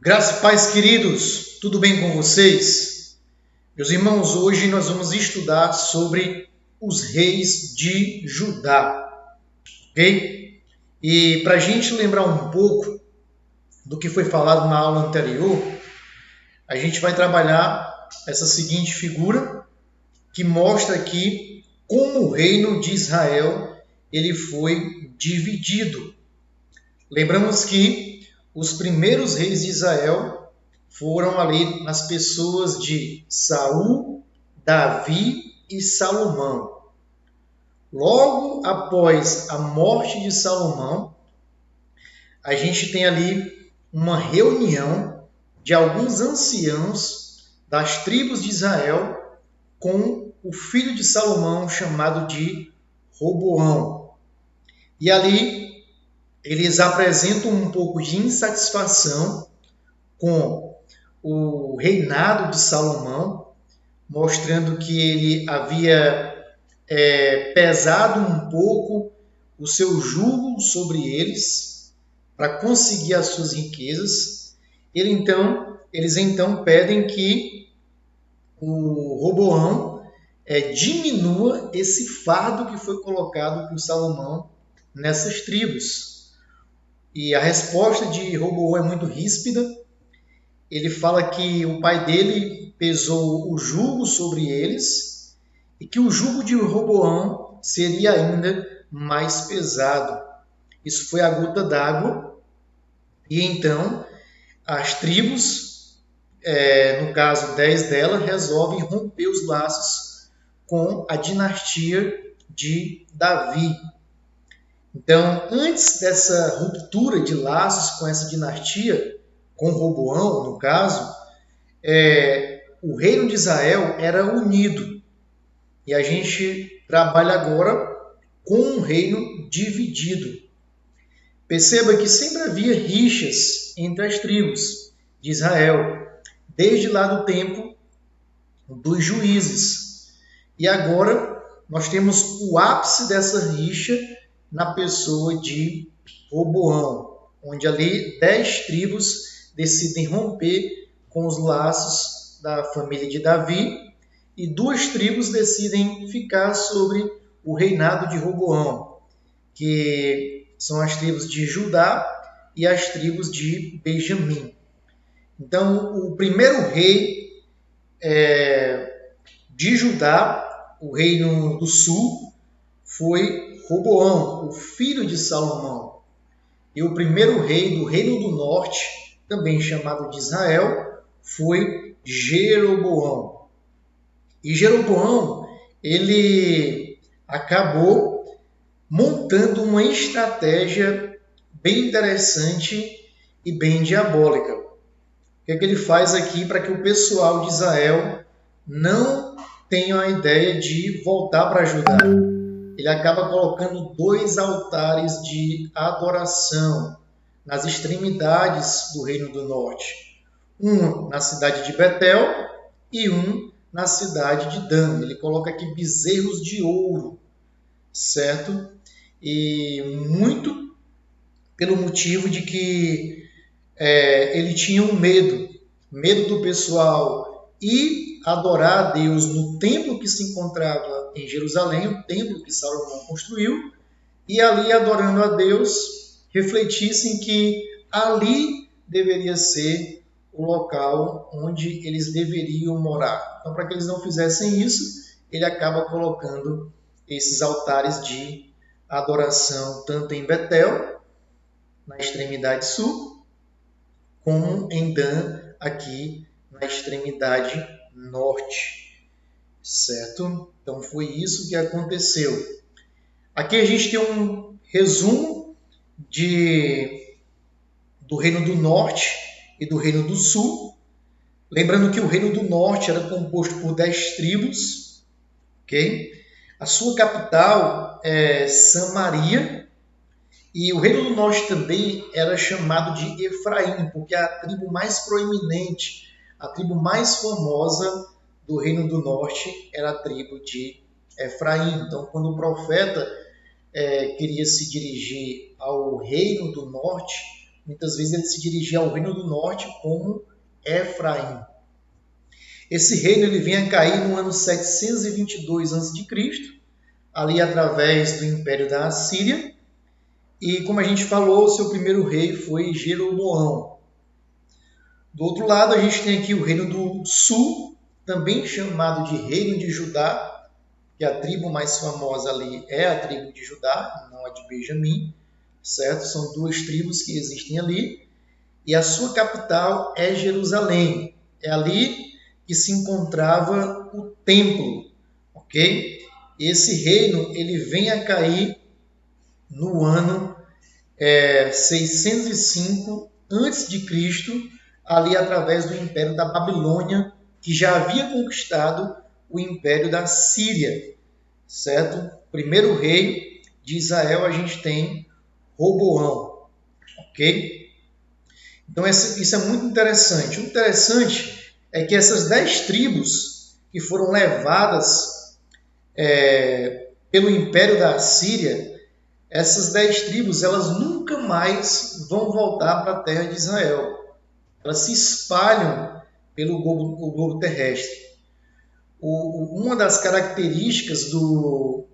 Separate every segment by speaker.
Speaker 1: Graça e paz, queridos, tudo bem com vocês? Meus irmãos, hoje nós vamos estudar sobre os reis de Judá, ok? E para a gente lembrar um pouco do que foi falado na aula anterior, a gente vai trabalhar essa seguinte figura que mostra aqui como o reino de Israel ele foi dividido. Lembramos que os primeiros reis de Israel foram ali nas pessoas de Saul, Davi e Salomão. Logo após a morte de Salomão, a gente tem ali uma reunião de alguns anciãos das tribos de Israel com o filho de Salomão chamado de Roboão. E ali eles apresentam um pouco de insatisfação com o reinado de Salomão, mostrando que ele havia pesado um pouco o seu jugo sobre eles para conseguir as suas riquezas. Eles então pedem que o Roboão diminua esse fardo que foi colocado por Salomão nessas tribos. E a resposta de Roboão é muito ríspida. Ele fala que o pai dele pesou o jugo sobre eles e que o jugo de Roboão seria ainda mais pesado. Isso foi a gota d'água. E então as tribos, no caso 10 delas, resolvem romper os laços com a dinastia de Davi. Então, antes dessa ruptura de laços com essa dinastia, com Roboão, no caso, o reino de Israel era unido. E a gente trabalha agora com um reino dividido. Perceba que sempre havia rixas entre as tribos de Israel, desde lá do tempo dos juízes. E agora nós temos o ápice dessa rixa na pessoa de Roboão, onde ali 10 tribos decidem romper com os laços da família de Davi e 2 tribos decidem ficar sobre o reinado de Roboão, que são as tribos de Judá e as tribos de Benjamim. Então, o primeiro rei de Judá, o reino do sul, foi Roboão, o filho de Salomão. E o primeiro rei do reino do norte, também chamado de Israel, foi Jeroboão. E Jeroboão, ele acabou montando uma estratégia bem interessante e bem diabólica. O que é que ele faz aqui para que o pessoal de Israel não tenha a ideia de voltar para Judá? Ele acaba colocando 2 altares de adoração nas extremidades do Reino do Norte. Um na cidade de Betel e um na cidade de Dan. Ele coloca aqui bezerros de ouro, certo? E muito pelo motivo de que ele tinha um medo do pessoal ir adorar a Deus no templo que se encontrava em Jerusalém, o templo que Salomão construiu, e ali adorando a Deus, refletissem que ali deveria ser o local onde eles deveriam morar. Então, para que eles não fizessem isso, ele acaba colocando esses altares de adoração tanto em Betel, na extremidade sul, como em Dan, aqui na extremidade norte, certo? Então foi isso que aconteceu. Aqui a gente tem um resumo do Reino do Norte e do Reino do Sul. Lembrando que o Reino do Norte era composto por 10 tribos, ok? A sua capital é Samaria, e o Reino do Norte também era chamado de Efraim, porque é a tribo mais proeminente, a tribo mais famosa do Reino do Norte era a tribo de Efraim. Então, quando o profeta queria se dirigir ao Reino do Norte, muitas vezes ele se dirigia ao reino do norte como Efraim. Esse reino ele vem a cair no ano 722 a.C., ali através do Império da Assíria. E como a gente falou, seu primeiro rei foi Jeroboão. Do outro lado, a gente tem aqui o reino do sul, também chamado de reino de Judá, que a tribo mais famosa ali é a tribo de Judá, não a de Benjamim, certo? São duas tribos que existem ali. E a sua capital é Jerusalém. É ali que se encontrava o templo, ok? Esse reino ele vem a cair no ano 605 a.C., ali através do Império da Babilônia, que já havia conquistado o Império da Síria, certo? Primeiro rei de Israel a gente tem Roboão, ok? Então isso é muito interessante. O interessante é que essas 10 tribos que foram levadas pelo Império da Síria, essas 10 tribos elas nunca mais vão voltar para a terra de Israel. Elas se espalham pelo globo terrestre. Uma das características do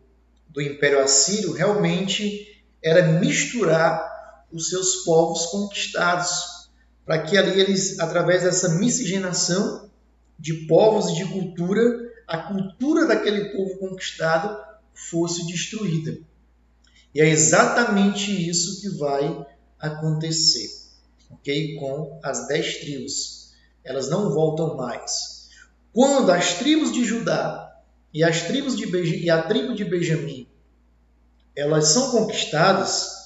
Speaker 1: Império Assírio realmente era misturar os seus povos conquistados, para que ali eles, através dessa miscigenação de povos e de cultura, a cultura daquele povo conquistado fosse destruída. E é exatamente isso que vai acontecer, ok? Com as 10 tribos. Elas não voltam mais. Quando as tribos de Judá e a tribo de Benjamim elas são conquistadas,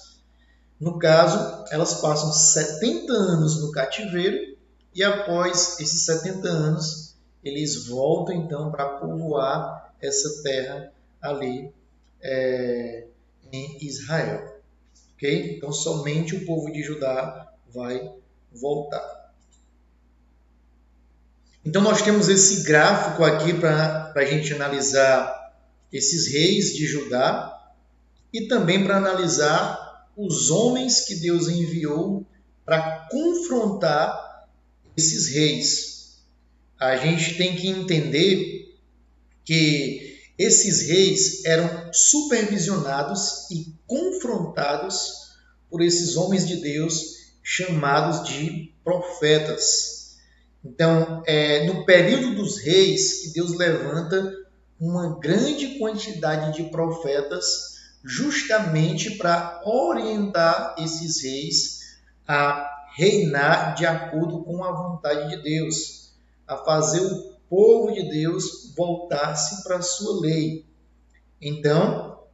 Speaker 1: no caso, elas passam 70 anos no cativeiro e após esses 70 anos, eles voltam então para povoar essa terra ali em Israel. Okay? Então, somente o povo de Judá vai voltar. Então, nós temos esse gráfico aqui para a gente analisar esses reis de Judá e também para analisar os homens que Deus enviou para confrontar esses reis. A gente tem que entender que esses reis eram supervisionados e confrontados por esses homens de Deus chamados de profetas. Então, no período dos reis que Deus levanta uma grande quantidade de profetas justamente para orientar esses reis a reinar de acordo com a vontade de Deus, a fazer o povo de Deus voltar-se para a sua lei. Então,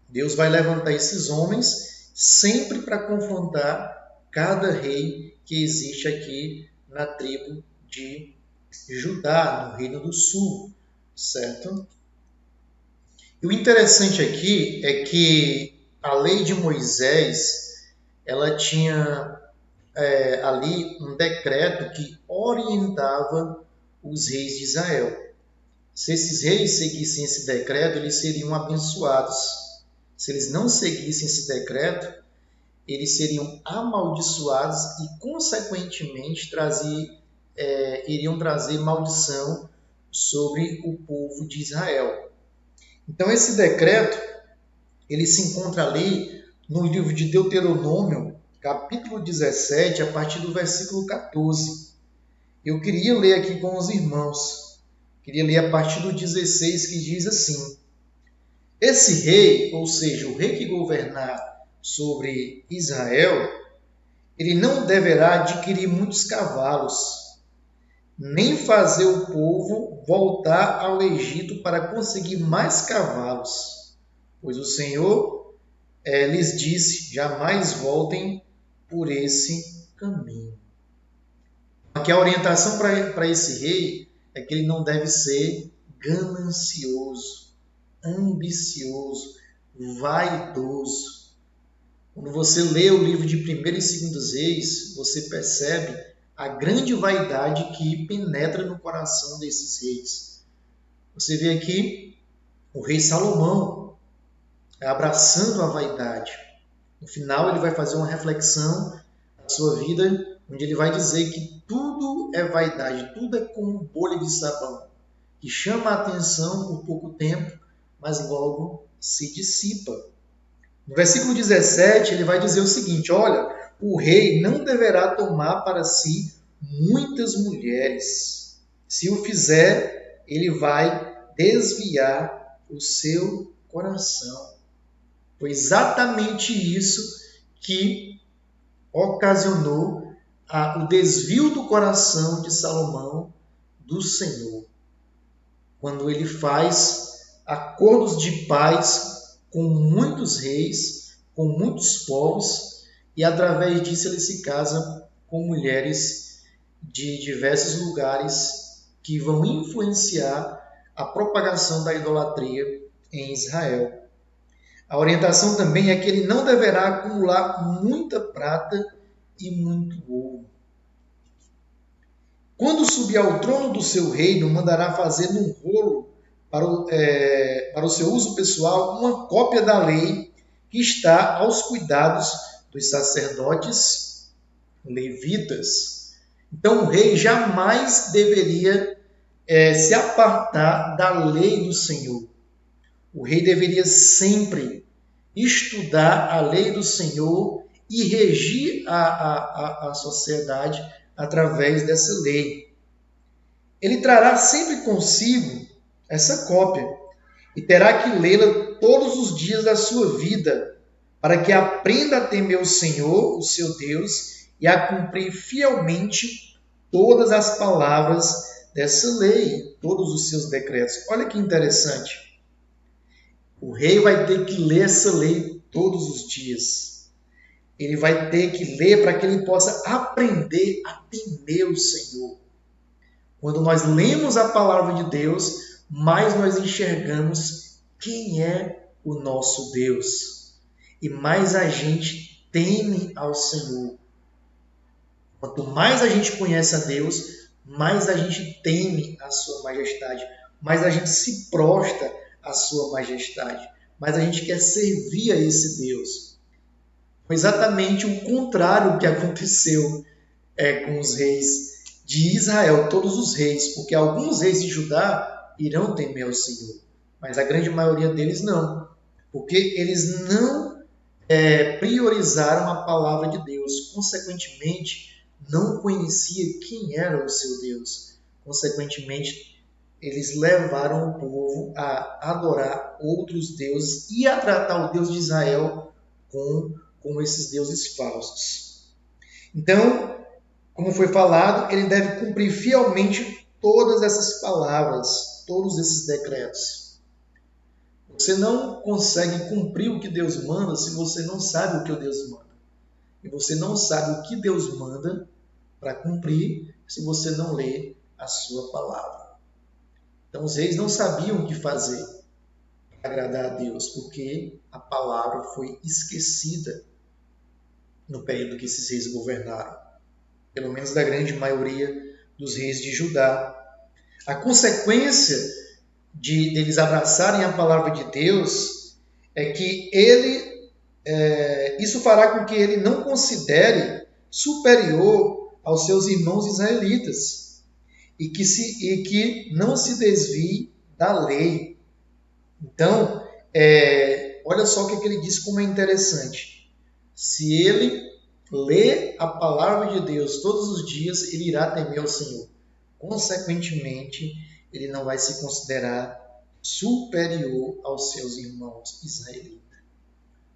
Speaker 1: Deus vai levantar esses homens sempre para confrontar cada rei que existe aqui na tribo de Judá, no Reino do Sul, certo? E o interessante aqui é que a lei de Moisés, ela tinha ali um decreto que orientava os reis de Israel. Se esses reis seguissem esse decreto, eles seriam abençoados. Se eles não seguissem esse decreto, eles seriam amaldiçoados e, consequentemente, iriam trazer maldição sobre o povo de Israel. Então, esse decreto, ele se encontra ali no livro de Deuteronômio, capítulo 17, a partir do versículo 14. Eu queria ler aqui com os irmãos. Queria ler a partir do 16, que diz assim: Esse rei, ou seja, o rei que governar sobre Israel, ele não deverá adquirir muitos cavalos, nem fazer o povo voltar ao Egito para conseguir mais cavalos, pois o Senhor lhes disse, jamais voltem por esse caminho. Aqui a orientação para esse rei é que ele não deve ser ganancioso, ambicioso, vaidoso. Quando você lê o livro de 1º e 2º Reis, você percebe a grande vaidade que penetra no coração desses reis. Você vê aqui o rei Salomão abraçando a vaidade. No final ele vai fazer uma reflexão a sua vida, onde ele vai dizer que tudo é vaidade, tudo é como bolha de sabão, que chama a atenção por pouco tempo, mas logo se dissipa. No versículo 17, ele vai dizer o seguinte: olha, o rei não deverá tomar para si muitas mulheres. Se o fizer, ele vai desviar o seu coração. Foi exatamente isso que ocasionou o desvio do coração de Salomão do Senhor, quando ele faz acordos de paz com muitos reis, com muitos povos, e através disso ele se casa com mulheres de diversos lugares que vão influenciar a propagação da idolatria em Israel. A orientação também é que ele não deverá acumular muita prata e muito ouro. Quando subir ao trono do seu reino, mandará fazer num rolo para o seu uso pessoal uma cópia da lei que está aos cuidados dos sacerdotes levitas. Então o rei jamais deveria se apartar da lei do Senhor. O rei deveria sempre estudar a lei do Senhor e regir a sociedade através dessa lei. Ele trará sempre consigo essa cópia e terá que lê-la todos os dias da sua vida, para que aprenda a temer o Senhor, o seu Deus, e a cumprir fielmente todas as palavras dessa lei, todos os seus decretos. Olha que interessante. O rei vai ter que ler essa lei todos os dias. Ele vai ter que ler para que ele possa aprender a temer o Senhor. Quando nós lemos a palavra de Deus, mais nós enxergamos quem é o nosso Deus. E mais a gente teme ao Senhor. Quanto mais a gente conhece a Deus, mais a gente teme a sua majestade, mais a gente se prostra à sua majestade, mais a gente quer servir a esse Deus. Foi exatamente o contrário que aconteceu com os reis de Israel, todos os reis, porque alguns reis de Judá irão temer ao Senhor, mas a grande maioria deles não, porque eles não priorizaram a palavra de Deus, consequentemente não conhecia quem era o seu Deus, consequentemente eles levaram o povo a adorar outros deuses e a tratar o Deus de Israel como esses deuses falsos. Então, como foi falado, ele deve cumprir fielmente todas essas palavras, todos esses decretos. Você não consegue cumprir o que Deus manda se você não sabe o que Deus manda. E você não sabe o que Deus manda para cumprir se você não lê a sua palavra. Então os reis não sabiam o que fazer para agradar a Deus, porque a palavra foi esquecida no período que esses reis governaram, pelo menos da grande maioria dos reis de Judá. A consequência deles abraçarem a palavra de Deus é que isso fará com que ele não considere superior aos seus irmãos israelitas e que não se desvie da lei. Então, olha só o que ele diz como é interessante. Se ele lê a palavra de Deus todos os dias, ele irá temer ao Senhor. Consequentemente, ele não vai se considerar superior aos seus irmãos israelitas.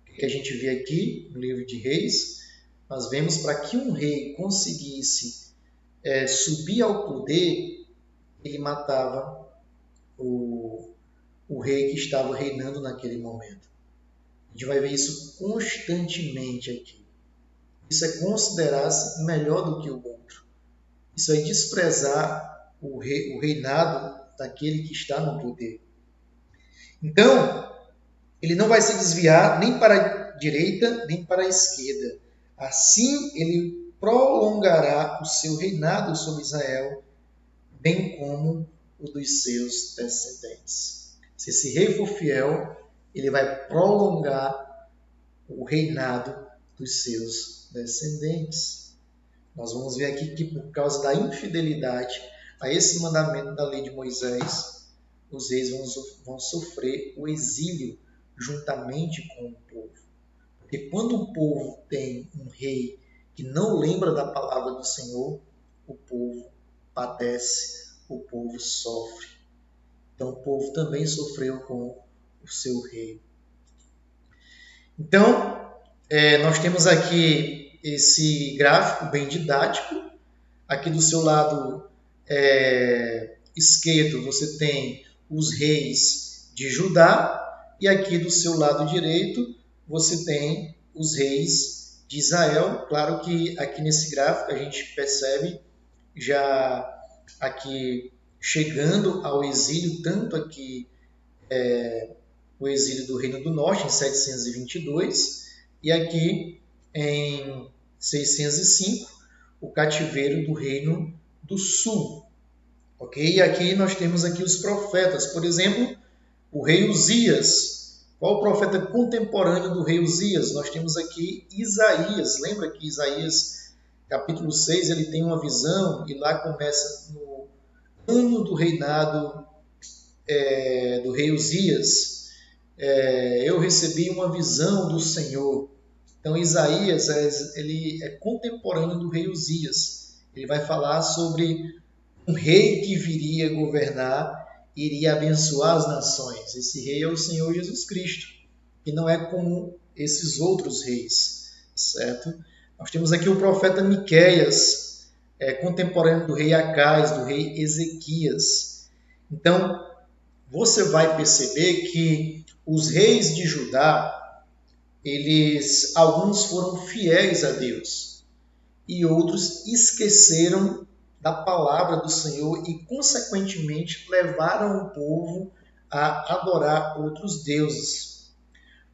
Speaker 1: O que a gente vê aqui no livro de Reis? Nós vemos para que um rei conseguisse subir ao poder, ele matava o rei que estava reinando naquele momento. A gente vai ver isso constantemente aqui. Isso é considerar-se melhor do que o outro. Isso é desprezar o reinado daquele que está no poder. Então, ele não vai se desviar nem para a direita, nem para a esquerda. Assim, ele prolongará o seu reinado sobre Israel, bem como o dos seus descendentes. Se esse rei for fiel, ele vai prolongar o reinado dos seus descendentes. Nós vamos ver aqui que por causa da infidelidade a esse mandamento da lei de Moisés, os reis vão sofrer o exílio juntamente com o povo. Porque quando o povo tem um rei que não lembra da palavra do Senhor, o povo padece, o povo sofre. Então o povo também sofreu com o seu rei. Então, nós temos aqui esse gráfico bem didático. Aqui do seu lado esquerdo você tem os reis de Judá e aqui do seu lado direito você tem os reis de Israel. Claro que aqui nesse gráfico a gente percebe já aqui chegando ao exílio, tanto aqui o exílio do Reino do Norte em 722 e aqui em 605 o cativeiro do Reino do Sul. Ok? E aqui nós temos aqui os profetas. Por exemplo, o rei Uzias. Qual o profeta contemporâneo do rei Uzias? Nós temos aqui Isaías. Lembra que Isaías, capítulo 6, ele tem uma visão e lá começa no ano do reinado do rei Uzias. Eu recebi uma visão do Senhor. Então, Isaías ele é contemporâneo do rei Uzias. Ele vai falar sobre um rei que viria governar e iria abençoar as nações. Esse rei é o Senhor Jesus Cristo, que não é como esses outros reis, certo? Nós temos aqui o profeta Miqueias, contemporâneo do rei Acais, do rei Ezequias. Então, você vai perceber que os reis de Judá, alguns foram fiéis a Deus e outros esqueceram da palavra do Senhor e, consequentemente, levaram o povo a adorar outros deuses.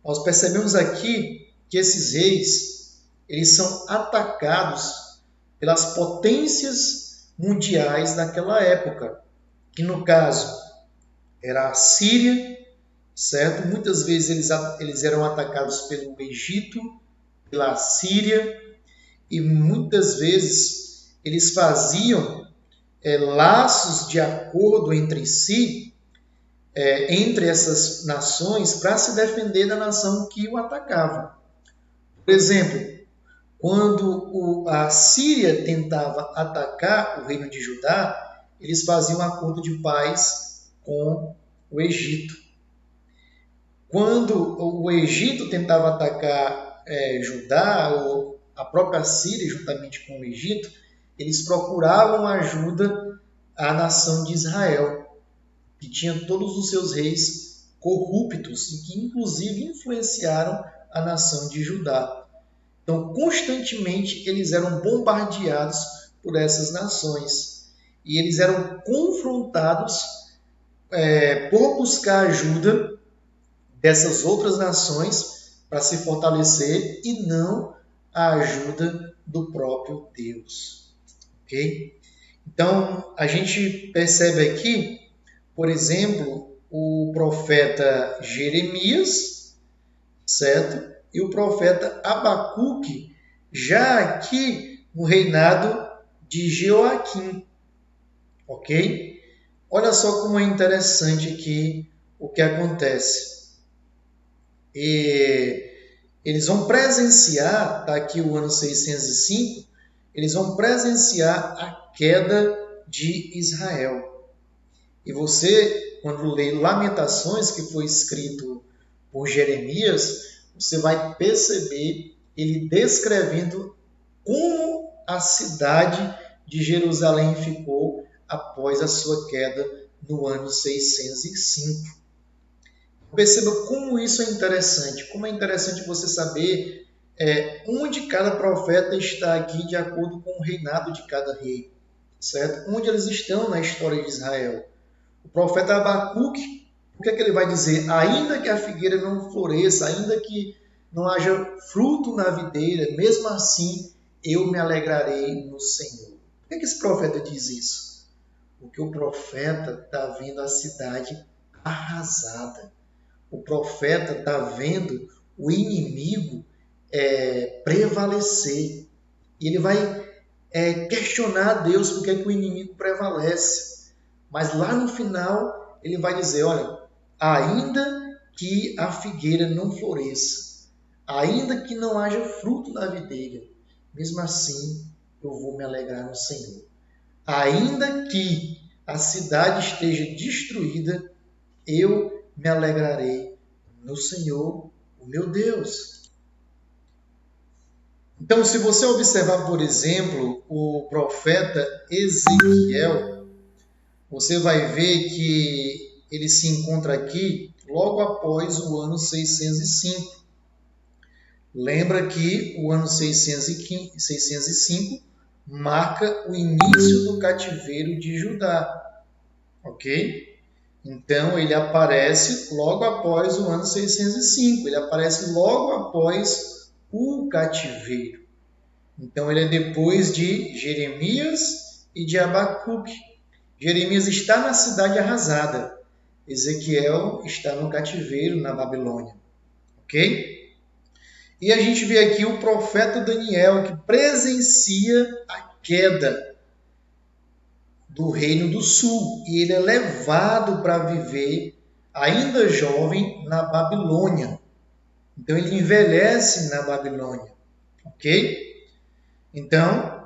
Speaker 1: Nós percebemos aqui que esses reis, eles são atacados pelas potências mundiais daquela época, que no caso era a Síria, certo? Muitas vezes eles eram atacados pelo Egito, pela Síria, e muitas vezes eles faziam laços de acordo entre si, entre essas nações, para se defender da nação que o atacava. Por exemplo, quando a Síria tentava atacar o reino de Judá, eles faziam um acordo de paz com o Egito. Quando o Egito tentava atacar Judá, ou a própria Síria, juntamente com o Egito, eles procuravam ajuda à nação de Israel, que tinha todos os seus reis corruptos e que, inclusive, influenciaram a nação de Judá. Então, constantemente, eles eram bombardeados por essas nações e eles eram confrontados por buscar ajuda dessas outras nações para se fortalecer e não a ajuda do próprio Deus. Ok? Então, a gente percebe aqui, por exemplo, o profeta Jeremias, certo? E o profeta Abacuque, já aqui no reinado de Jeoaquim. Ok? Olha só como é interessante aqui o que acontece. Eles vão presenciar, está aqui o ano 605, eles vão presenciar a queda de Israel. E você, quando lê Lamentações, que foi escrito por Jeremias, você vai perceber ele descrevendo como a cidade de Jerusalém ficou após a sua queda no ano 605. Perceba como isso é interessante, como é interessante você saber onde cada profeta está aqui de acordo com o reinado de cada rei, certo? Onde eles estão na história de Israel. O profeta Abacuque, o que é que ele vai dizer? Ainda que a figueira não floresça, ainda que não haja fruto na videira, mesmo assim eu me alegrarei no Senhor. Por que esse profeta diz isso? Porque o profeta está vendo a cidade arrasada. O profeta está vendo o inimigo prevalecer. E ele vai questionar Deus porque é que o inimigo prevalece. Mas lá no final ele vai dizer, olha, ainda que a figueira não floresça, ainda que não haja fruto na videira, mesmo assim eu vou me alegrar no Senhor. Ainda que a cidade esteja destruída, eu me alegrarei no Senhor, o meu Deus. Então, se você observar, por exemplo, o profeta Ezequiel, você vai ver que ele se encontra aqui logo após o ano 605. Lembra que o ano 605 marca o início do cativeiro de Judá, ok? Então, ele aparece logo após o ano 605, ele aparece logo após o cativeiro. Então, ele é depois de Jeremias e de Abacuque. Jeremias está na cidade arrasada. Ezequiel está no cativeiro na Babilônia. Ok? E a gente vê aqui o profeta Daniel, que presencia a queda do Reino do Sul. E ele é levado para viver, ainda jovem, na Babilônia. Então, ele envelhece na Babilônia. Ok? Então,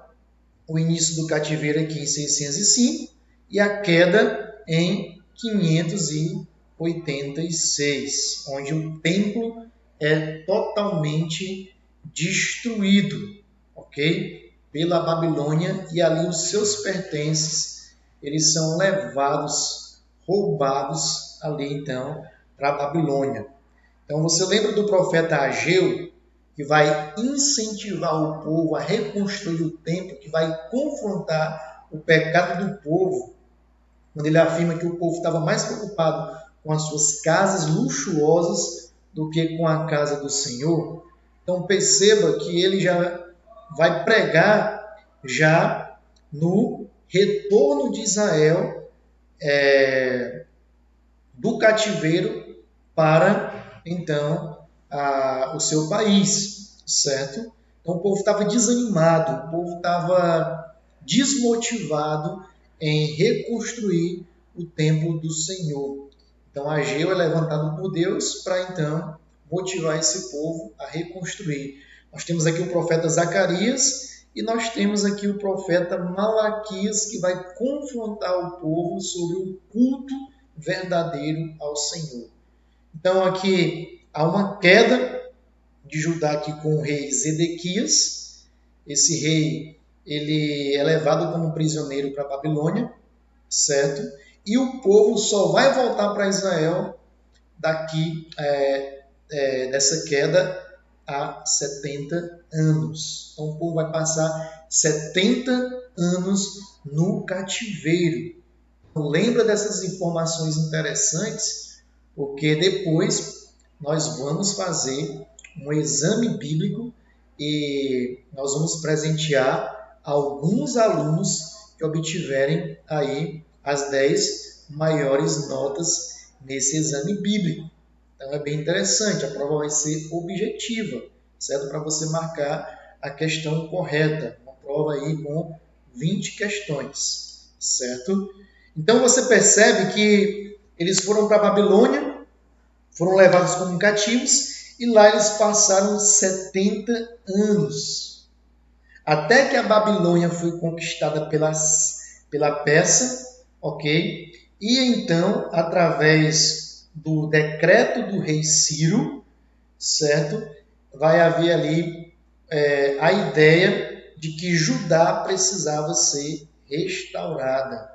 Speaker 1: o início do cativeiro aqui em 605 e a queda em 586, onde o templo é totalmente destruído, ok? Pela Babilônia, e ali os seus pertences, eles são levados, roubados ali então para a Babilônia. Então você lembra do profeta Ageu, que vai incentivar o povo a reconstruir o templo, que vai confrontar o pecado do povo, quando ele afirma que o povo estava mais preocupado com as suas casas luxuosas do que com a casa do Senhor. Então perceba que ele já vai pregar já no retorno de Israel do cativeiro para, então, o seu país, certo? Então o povo estava desanimado, o povo estava desmotivado em reconstruir o templo do Senhor. Então Ageu é levantado por Deus para, então, motivar esse povo a reconstruir. Nós temos aqui o profeta Zacarias e nós temos aqui o profeta Malaquias, que vai confrontar o povo sobre o culto verdadeiro ao Senhor. Então aqui há uma queda de Judá aqui com o rei Zedequias. Esse rei ele é levado como prisioneiro para a Babilônia, certo? E o povo só vai voltar para Israel daqui dessa queda a 70 anos. Então o povo vai passar 70 anos no cativeiro. Lembra dessas informações interessantes, porque depois nós vamos fazer um exame bíblico e nós vamos presentear alguns alunos que obtiverem aí as 10 maiores notas nesse exame bíblico. Então é bem interessante, a prova vai ser objetiva, certo? Para você marcar a questão correta, uma prova aí com 20 questões, certo? Então você percebe que eles foram para a Babilônia, foram levados como cativos, e lá eles passaram 70 anos. Até que a Babilônia foi conquistada pela Pérsia, ok? E então, através do decreto do rei Ciro, certo? Vai haver ali a ideia de que Judá precisava ser restaurada.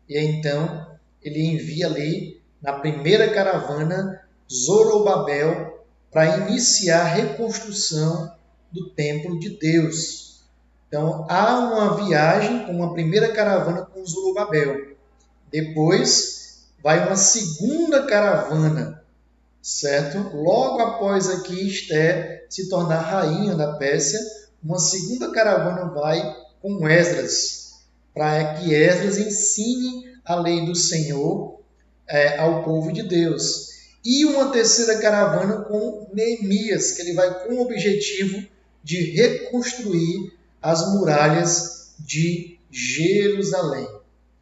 Speaker 1: E então ele envia ali na primeira caravana Zorobabel para iniciar a reconstrução do templo de Deus. Então há uma viagem com uma primeira caravana com Zorobabel. Depois vai uma segunda caravana, certo? Logo após aqui Esther se tornar rainha da Pérsia, uma segunda caravana vai com Esdras, para que Esdras ensine a lei do Senhor ao povo de Deus. e uma terceira caravana com Neemias, que ele vai com o objetivo de reconstruir as muralhas de Jerusalém,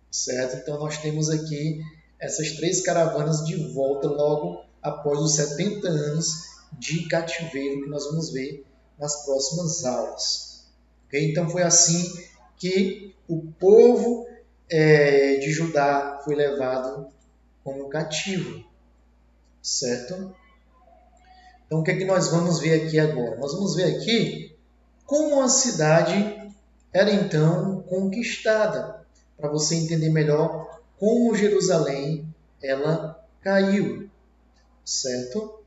Speaker 1: certo? Então nós temos aqui essas 3 caravanas de volta logo após os 70 anos de cativeiro que nós vamos ver nas próximas aulas. Okay? Então foi assim que o povo de Judá foi levado como cativo, certo? Então o que é que nós vamos ver aqui agora? Nós vamos ver aqui como a cidade era então conquistada, para você entender melhor como Jerusalém ela caiu, certo?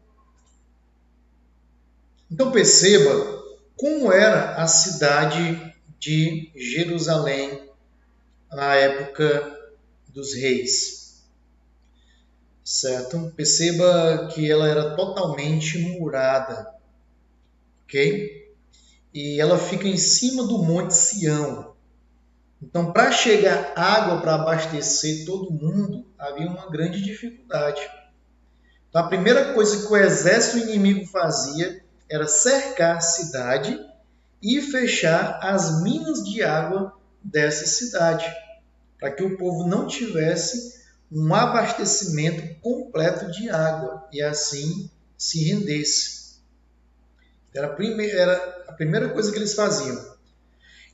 Speaker 1: Então perceba como era a cidade de Jerusalém na época dos reis, certo? Perceba que ela era totalmente murada, ok? E ela fica em cima do Monte Sião. Então, para chegar água para abastecer todo mundo, havia uma grande dificuldade. Então, a primeira coisa que o exército inimigo fazia era cercar a cidade e fechar as minas de água dessa cidade, para que o povo não tivesse um abastecimento completo de água e assim se rendesse. Era a primeira coisa que eles faziam.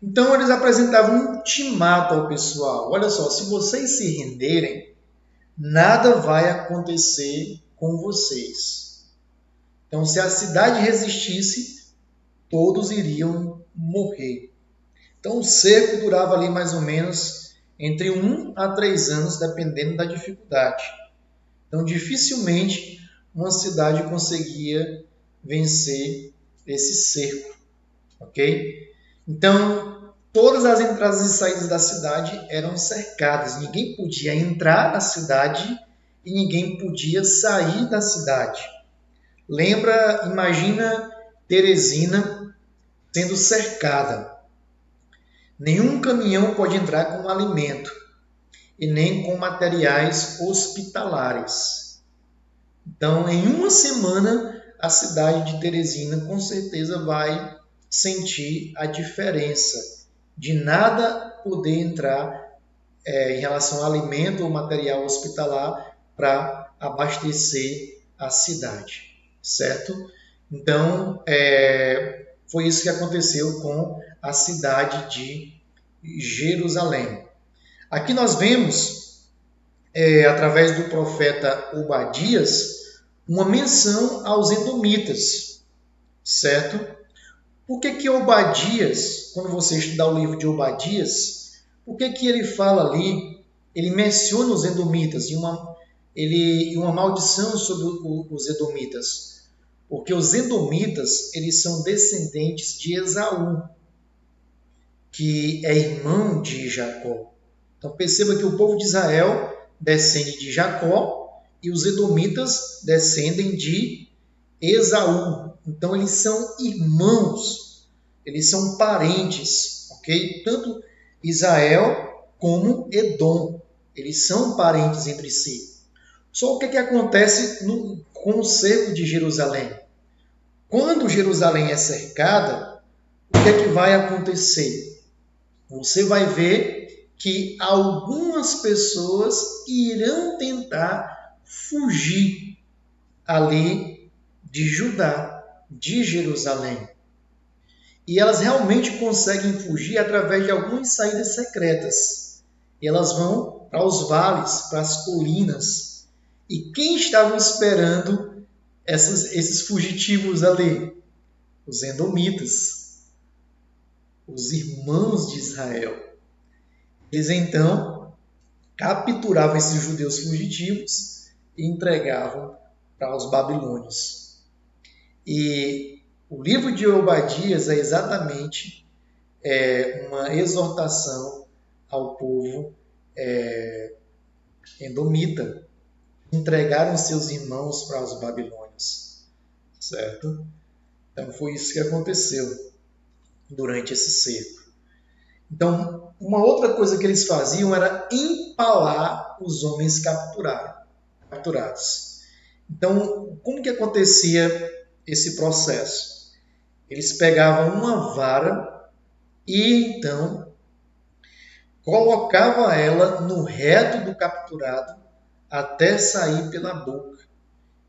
Speaker 1: Então eles apresentavam um ultimato ao pessoal. Olha só, se vocês se renderem, nada vai acontecer com vocês. Então, se a cidade resistisse, todos iriam morrer. Então, o cerco durava ali mais ou menos entre 1 a 3 anos, dependendo da dificuldade. Então, dificilmente uma cidade conseguia vencer esse cerco, ok? Então, todas as entradas e saídas da cidade eram cercadas. Ninguém podia entrar na cidade e ninguém podia sair da cidade. Imagina Teresina sendo cercada. Nenhum caminhão pode entrar com alimento e nem com materiais hospitalares. Então, em uma semana, a cidade de Teresina com certeza vai sentir a diferença de nada poder entrar em relação a alimento ou material hospitalar para abastecer a cidade, certo? Então, foi isso que aconteceu com a cidade de Jerusalém. Aqui nós vemos, através do profeta Obadias, uma menção aos edomitas, certo? Por que Obadias, quando você estudar o livro de Obadias, por que ele fala ali, ele menciona os edomitas e uma maldição sobre os edomitas? Porque os edomitas, eles são descendentes de Esaú, que é irmão de Jacó. Então perceba que o povo de Israel descende de Jacó e os edomitas descendem de Esaú. Então eles são irmãos, eles são parentes, ok? Tanto Israel como Edom, eles são parentes entre si. Só o que acontece com o cerco de Jerusalém? Quando Jerusalém é cercada, o que vai acontecer? Você vai ver que algumas pessoas irão tentar fugir ali de Judá, de Jerusalém. E elas realmente conseguem fugir através de algumas saídas secretas. E elas vão para os vales, para as colinas. E quem estavam esperando esses fugitivos ali? Os edomitas, os irmãos de Israel. Eles então capturavam esses judeus fugitivos e entregavam para os babilônios. E o livro de Obadias é exatamente uma exortação ao povo edomita. Entregaram seus irmãos para os babilônios, certo? Então foi isso que aconteceu durante esse cerco. Então, uma outra coisa que eles faziam era empalar os homens capturados. Então, como que acontecia esse processo? Eles pegavam uma vara e então colocavam ela no reto do capturado até sair pela boca.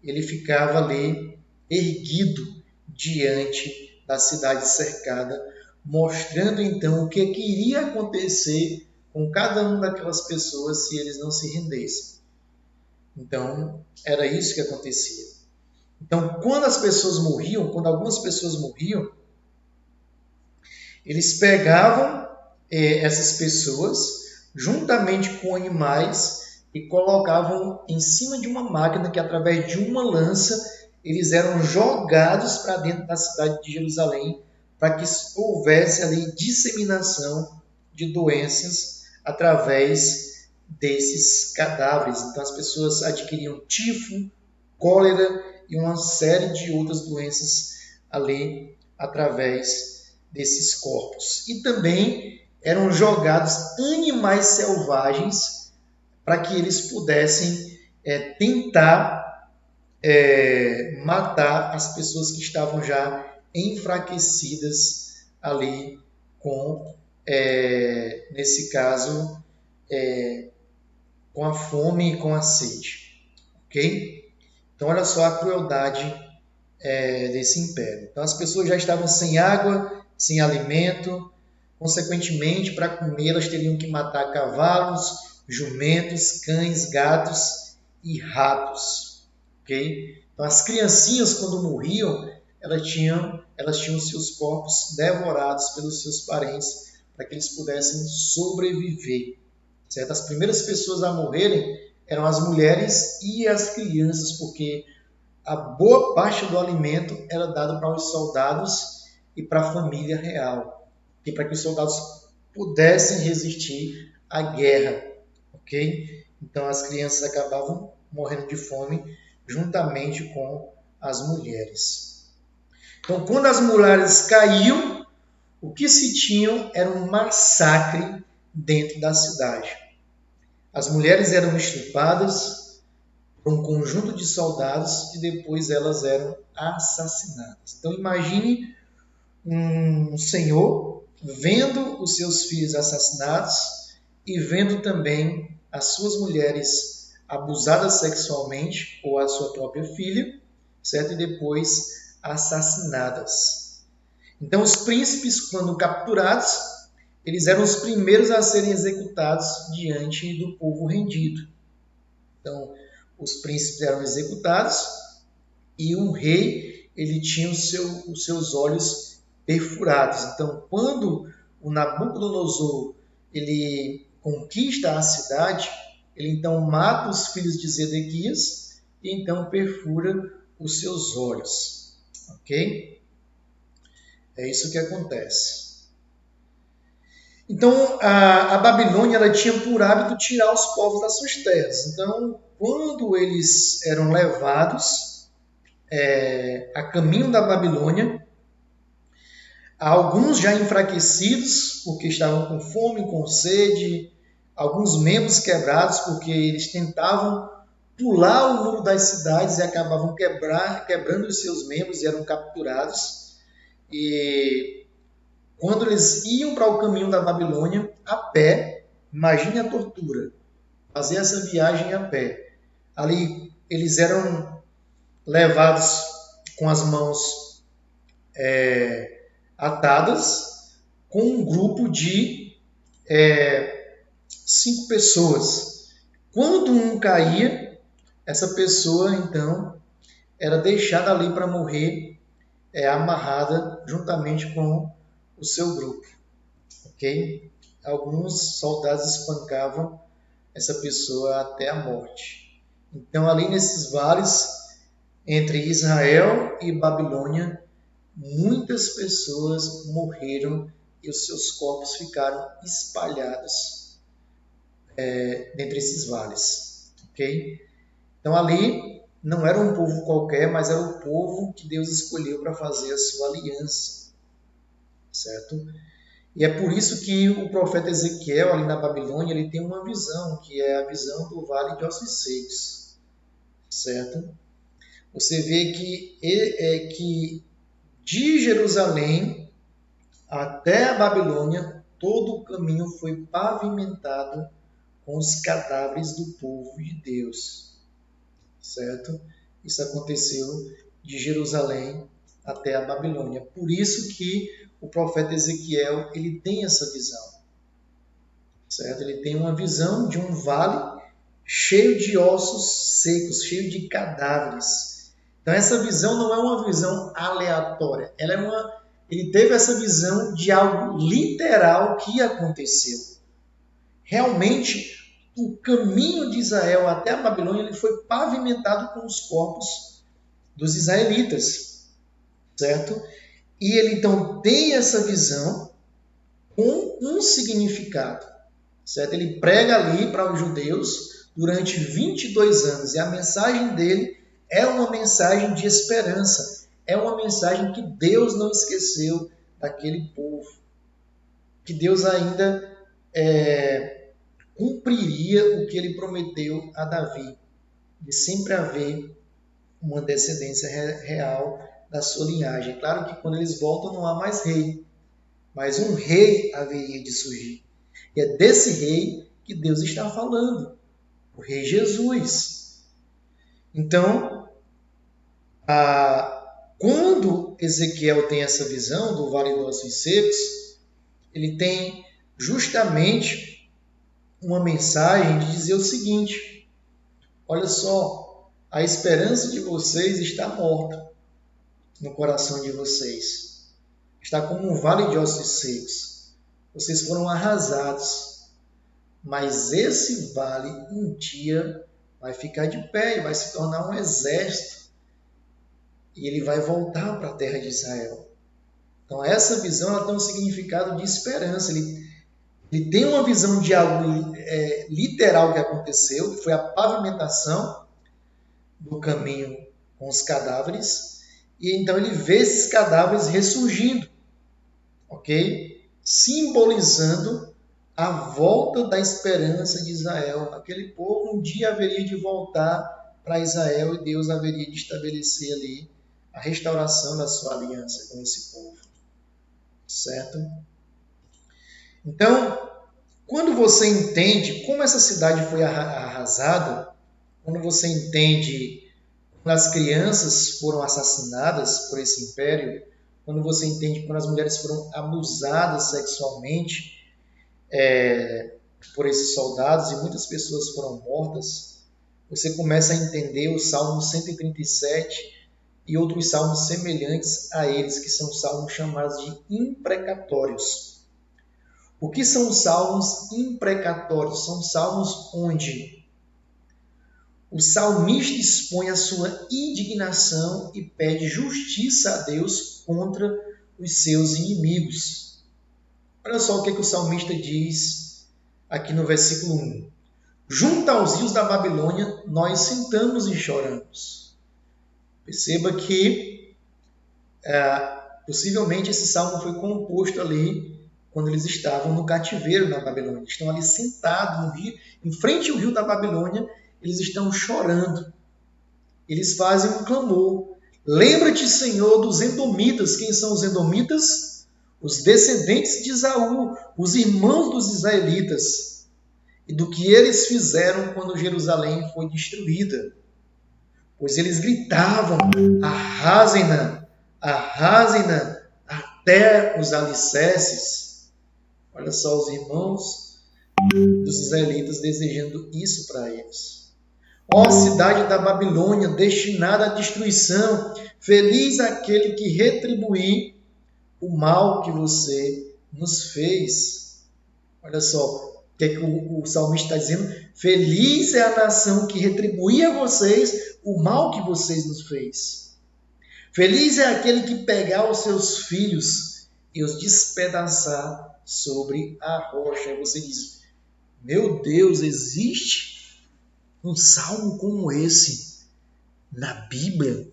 Speaker 1: Ele ficava ali erguido diante da cidade cercada, mostrando então o que iria acontecer com cada uma daquelas pessoas se eles não se rendessem. Então, era isso que acontecia. Então, quando as pessoas morriam, quando algumas pessoas morriam, eles pegavam essas pessoas juntamente com animais e colocavam em cima de uma máquina que, através de uma lança, eles eram jogados para dentro da cidade de Jerusalém para que houvesse ali disseminação de doenças através desses cadáveres. Então as pessoas adquiriam tifo, cólera e uma série de outras doenças ali através desses corpos. E também eram jogados animais selvagens para que eles pudessem tentar matar as pessoas que estavam já enfraquecidas ali com, nesse caso, com a fome e com a sede. Ok? Então, olha só a crueldade desse império. Então, as pessoas já estavam sem água, sem alimento, consequentemente, para comer, elas teriam que matar cavalos, jumentos, cães, gatos e ratos. Okay? Então, as criancinhas, quando morriam, elas tinham seus corpos devorados pelos seus parentes para que eles pudessem sobreviver. Certo? As primeiras pessoas a morrerem eram as mulheres e as crianças, porque a boa parte do alimento era dado para os soldados e para a família real, e para que os soldados pudessem resistir à guerra. Ok? Então as crianças acabavam morrendo de fome juntamente com as mulheres. Então, quando as muralhas caíam, o que se tinha era um massacre dentro da cidade. As mulheres eram estupradas por um conjunto de soldados e depois elas eram assassinadas. Então, imagine um senhor vendo os seus filhos assassinados e vendo também as suas mulheres abusadas sexualmente, ou a sua própria filha, certo? E depois assassinadas. Então, os príncipes, quando capturados, eles eram os primeiros a serem executados diante do povo rendido. Então, os príncipes eram executados e o rei ele tinha os seus olhos perfurados. Então, quando o Nabucodonosor ele conquista a cidade, ele então mata os filhos de Zedequias e então perfura os seus olhos. Ok? É isso que acontece. Então, a Babilônia ela tinha por hábito tirar os povos das suas terras. Então, quando eles eram levados a caminho da Babilônia, alguns já enfraquecidos, porque estavam com fome, com sede, alguns membros quebrados, porque eles tentavam pular o muro das cidades e acabavam quebrando os seus membros e eram capturados. E quando eles iam para o caminho da Babilônia, a pé, imagine a tortura, fazer essa viagem a pé. Ali eles eram levados com as mãos atadas, com um grupo de 5 pessoas. Quando um caía, essa pessoa então era deixada ali para morrer amarrada juntamente com o seu grupo. Ok? Alguns soldados espancavam essa pessoa até a morte. Então, ali nesses vales, entre Israel e Babilônia, muitas pessoas morreram e os seus corpos ficaram espalhados dentre esses vales. Ok? Então, ali não era um povo qualquer, mas era o povo que Deus escolheu para fazer a sua aliança. Certo? E é por isso que o profeta Ezequiel, ali na Babilônia, ele tem uma visão, que é a visão do Vale de Ossos Secos. Certo? você vê que de Jerusalém até a Babilônia, todo o caminho foi pavimentado com os cadáveres do povo de Deus, certo? Isso aconteceu de Jerusalém até a Babilônia. Por isso que o profeta Ezequiel, ele tem essa visão, certo? Ele tem uma visão de um vale cheio de ossos secos, cheio de cadáveres. Então essa visão não é uma visão aleatória, ele teve essa visão de algo literal que aconteceu. Realmente, o caminho de Israel até a Babilônia ele foi pavimentado com os corpos dos israelitas, certo? E ele então tem essa visão com um significado, certo? Ele prega ali para os judeus durante 22 anos e a mensagem dele é uma mensagem de esperança, é uma mensagem que Deus não esqueceu daquele povo, que Deus ainda cumpriria o que ele prometeu a Davi, de sempre haver uma descendência real da sua linhagem. Claro que quando eles voltam não há mais rei, mas um rei haveria de surgir. E é desse rei que Deus está falando, o rei Jesus. Então, quando Ezequiel tem essa visão do Vale dos Ossos Secos, ele tem justamente uma mensagem de dizer o seguinte: olha só, a esperança de vocês está morta no coração de vocês. Está como um vale de ossos secos. Vocês foram arrasados. Mas esse vale um dia vai ficar de pé e vai se tornar um exército. E ele vai voltar para a terra de Israel. Então essa visão ela tem um significado de esperança. Ele tem uma visão de algo literal que aconteceu, que foi a pavimentação do caminho com os cadáveres, e então ele vê esses cadáveres ressurgindo, ok? Simbolizando a volta da esperança de Israel. Aquele povo um dia haveria de voltar para Israel e Deus haveria de estabelecer ali a restauração da sua aliança com esse povo, certo? Então, quando você entende como essa cidade foi arrasada, quando você entende quando as crianças foram assassinadas por esse império, quando você entende quando as mulheres foram abusadas sexualmente por esses soldados e muitas pessoas foram mortas, você começa a entender o Salmo 137 e outros salmos semelhantes a eles, que são salmos chamados de imprecatórios. O que são salmos imprecatórios? São salmos onde o salmista expõe a sua indignação e pede justiça a Deus contra os seus inimigos. Olha só o que o salmista diz aqui no versículo 1. Junto aos rios da Babilônia, nós sentamos e choramos. Perceba que possivelmente esse salmo foi composto ali quando eles estavam no cativeiro na Babilônia. Eles estão ali sentados no rio, em frente ao rio da Babilônia, eles estão chorando. Eles fazem um clamor. Lembra-te, Senhor, dos Edomitas. Quem são os Edomitas? Os descendentes de Esaú, os irmãos dos israelitas. E do que eles fizeram quando Jerusalém foi destruída. Pois eles gritavam, arrasem-na, arrasem-na até os alicerces. Olha só os irmãos dos israelitas desejando isso para eles. Ó cidade da Babilônia, destinada à destruição, feliz aquele que retribuir o mal que você nos fez. Olha só o que o salmista está dizendo. Feliz é a nação que retribui a vocês o mal que vocês nos fez. Feliz é aquele que pegar os seus filhos e os despedaçar sobre a rocha. E você diz, meu Deus, existe um salmo como esse na Bíblia?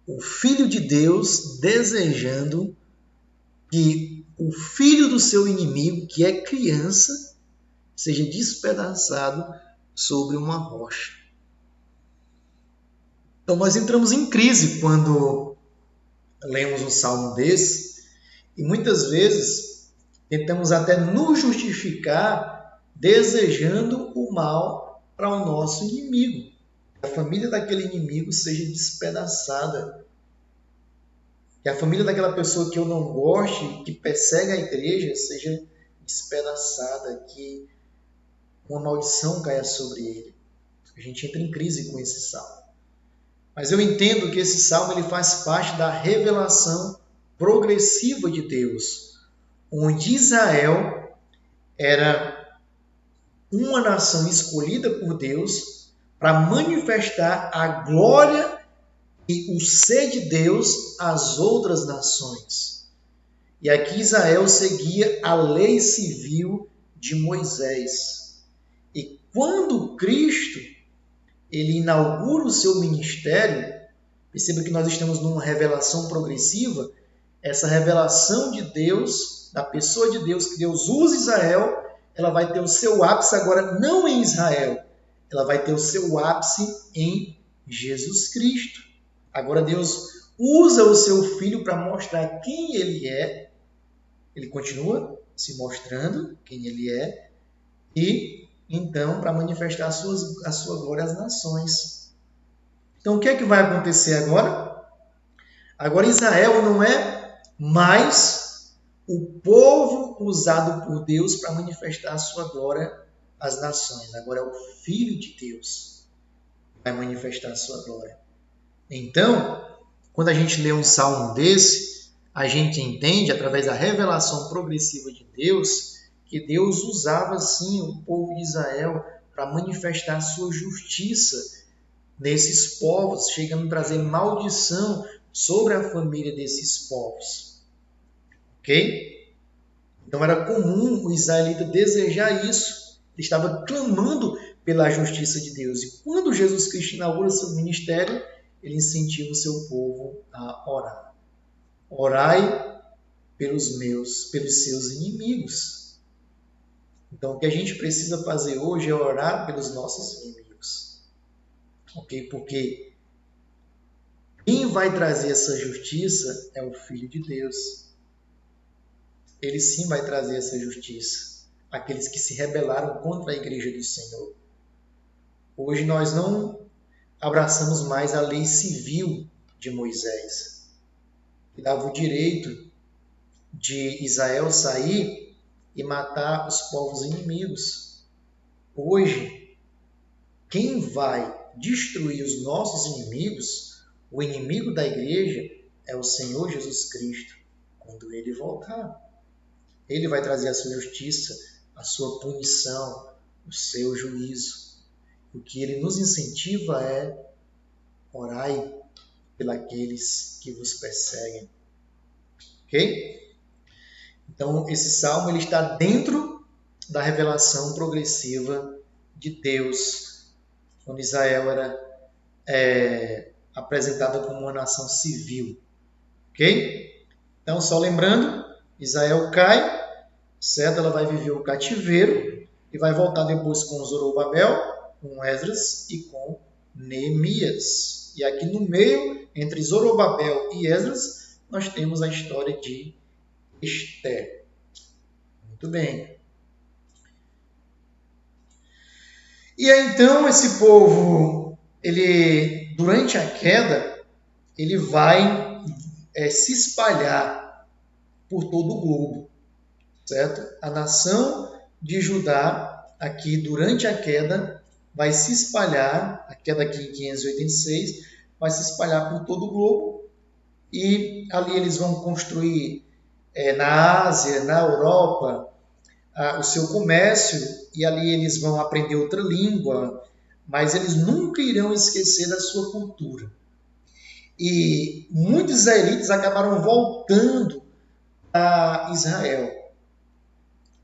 Speaker 1: O Filho de Deus desejando que o filho do seu inimigo, que é criança, seja despedaçado sobre uma rocha. Então nós entramos em crise quando lemos um salmo desse e muitas vezes tentamos até nos justificar desejando o mal para o nosso inimigo. Que a família daquele inimigo seja despedaçada. Que a família daquela pessoa que eu não goste, que persegue a igreja, seja despedaçada. Que uma maldição caia sobre ele. A gente entra em crise com esse salmo. Mas eu entendo que esse salmo ele faz parte da revelação progressiva de Deus, onde Israel era uma nação escolhida por Deus para manifestar a glória e o ser de Deus às outras nações. E aqui Israel seguia a lei civil de Moisés. E quando Cristo ele inaugura o seu ministério, perceba que nós estamos numa revelação progressiva, essa revelação de Deus, da pessoa de Deus, que Deus usa Israel, ela vai ter o seu ápice agora não em Israel, ela vai ter o seu ápice em Jesus Cristo. Agora Deus usa o seu Filho para mostrar quem ele é, ele continua se mostrando quem ele é, e então, para manifestar a sua glória às nações. Então, o que é que vai acontecer agora? Agora, Israel não é mais o povo usado por Deus para manifestar a sua glória às nações. Agora é o Filho de Deus que vai manifestar a sua glória. Então, quando a gente lê um salmo desse, a gente entende, através da revelação progressiva de Deus, que Deus usava, sim, o povo de Israel para manifestar a sua justiça nesses povos, chegando a trazer maldição sobre a família desses povos. Ok? Então era comum o israelita desejar isso. Ele estava clamando pela justiça de Deus. E quando Jesus Cristo inaugura seu ministério, ele incentiva o seu povo a orar. Orai pelos seus inimigos. Então, o que a gente precisa fazer hoje é orar pelos nossos inimigos. Ok? Porque quem vai trazer essa justiça é o Filho de Deus. Ele sim vai trazer essa justiça. Aqueles que se rebelaram contra a igreja do Senhor. Hoje nós não abraçamos mais a lei civil de Moisés, que dava o direito de Israel sair e matar os povos inimigos. Hoje, quem vai destruir os nossos inimigos, o inimigo da igreja, é o Senhor Jesus Cristo, quando ele voltar. Ele vai trazer a sua justiça, a sua punição, o seu juízo. O que ele nos incentiva é orai pelos que vos perseguem. Ok? Então, esse salmo ele está dentro da revelação progressiva de Deus, quando Israel era apresentada como uma nação civil. Ok? Então, só lembrando, Israel cai, certo? Ela vai viver o cativeiro e vai voltar depois com Zorobabel, com Esdras e com Neemias. E aqui no meio, entre Zorobabel e Esdras, nós temos a história de Esther. Muito bem. E aí, então, esse povo, ele, durante a queda, ele vai se espalhar por todo o globo, certo? A nação de Judá, aqui durante a queda, vai se espalhar, a queda aqui em 586, vai se espalhar por todo o globo, e ali eles vão construir na Ásia, na Europa, o seu comércio, e ali eles vão aprender outra língua, mas eles nunca irão esquecer da sua cultura. E muitos israelitas acabaram voltando a Israel,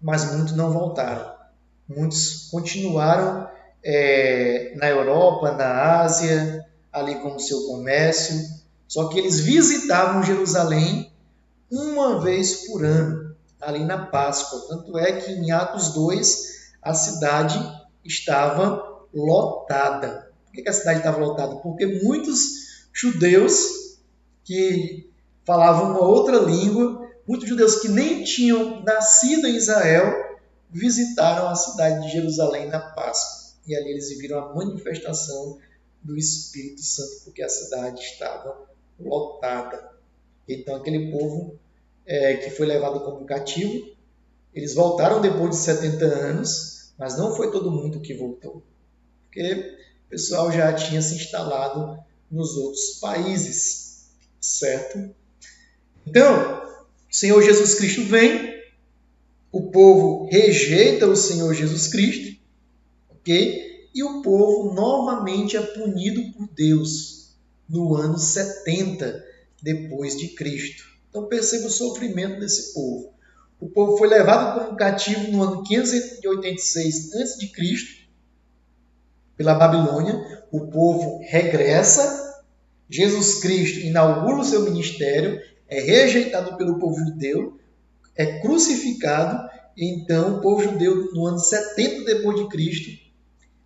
Speaker 1: mas muitos não voltaram. Muitos continuaram na Europa, na Ásia, ali com o seu comércio, só que eles visitavam Jerusalém uma vez por ano, ali na Páscoa. Tanto é que em Atos 2 a cidade estava lotada, Por que a cidade estava lotada? Porque muitos judeus que falavam uma outra língua, muitos judeus que nem tinham nascido em Israel, visitaram a cidade de Jerusalém na Páscoa. E ali eles viram a manifestação do Espírito Santo, porque a cidade estava lotada. Então aquele povo que foi levado como cativo, eles voltaram depois de 70 anos, mas não foi todo mundo que voltou, porque o pessoal já tinha se instalado nos outros países, certo? Então, o Senhor Jesus Cristo vem, o povo rejeita o Senhor Jesus Cristo, ok? E o povo novamente é punido por Deus no ano 70 depois de Cristo. Então perceba o sofrimento desse povo. O povo foi levado como cativo no ano 586 a.C. pela Babilônia. O povo regressa. Jesus Cristo inaugura o seu ministério, é rejeitado pelo povo judeu, é crucificado. E então o povo judeu, no ano 70 depois de Cristo,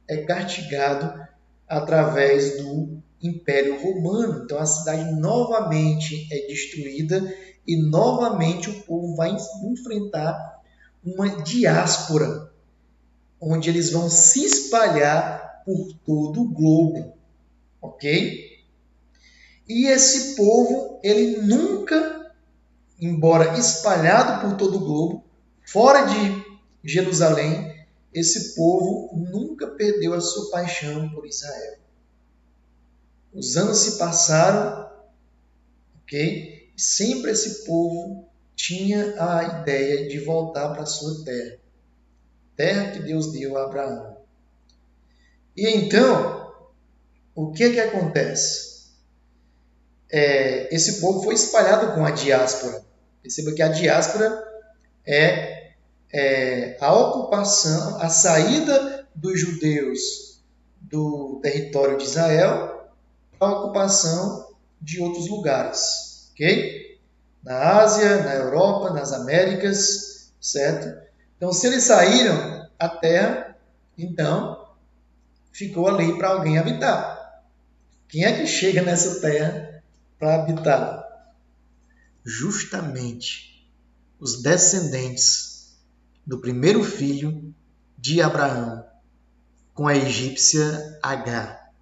Speaker 1: é castigado através do Império Romano. Então a cidade novamente é destruída e novamente o povo vai enfrentar uma diáspora, onde eles vão se espalhar por todo o globo, ok? E esse povo, ele nunca, embora espalhado por todo o globo, fora de Jerusalém, esse povo nunca perdeu a sua paixão por Israel. Os anos se passaram, ok? E sempre esse povo tinha a ideia de voltar para a sua terra. Terra que Deus deu a Abraão. E então, o que acontece? Esse povo foi espalhado com a diáspora. Perceba que a diáspora é a ocupação, a saída dos judeus do território de Israel para a ocupação de outros lugares, ok? Na Ásia, na Europa, nas Américas, certo? Então, se eles saíram, a terra, então, ficou ali para alguém habitar. Quem é que chega nessa terra para habitar? Justamente os descendentes do primeiro filho de Abraão com a egípcia Agar.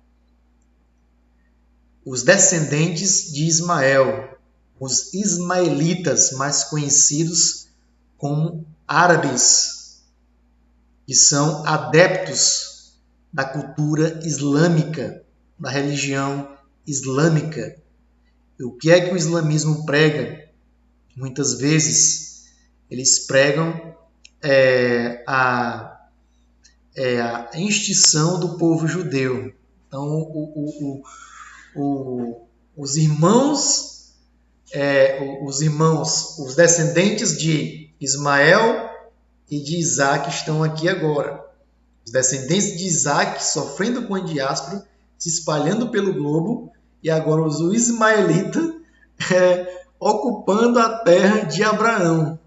Speaker 1: Os descendentes de Ismael, os ismaelitas, mais conhecidos como árabes, que são adeptos da cultura islâmica, da religião islâmica. E o que é que o islamismo prega? Muitas vezes eles pregam a extinção do povo judeu. Então, os irmãos, os descendentes de Ismael e de Isaac estão aqui agora. Os descendentes de Isaac sofrendo com a diáspora, se espalhando pelo globo, e agora os ismaelitas ocupando a terra de Abraão.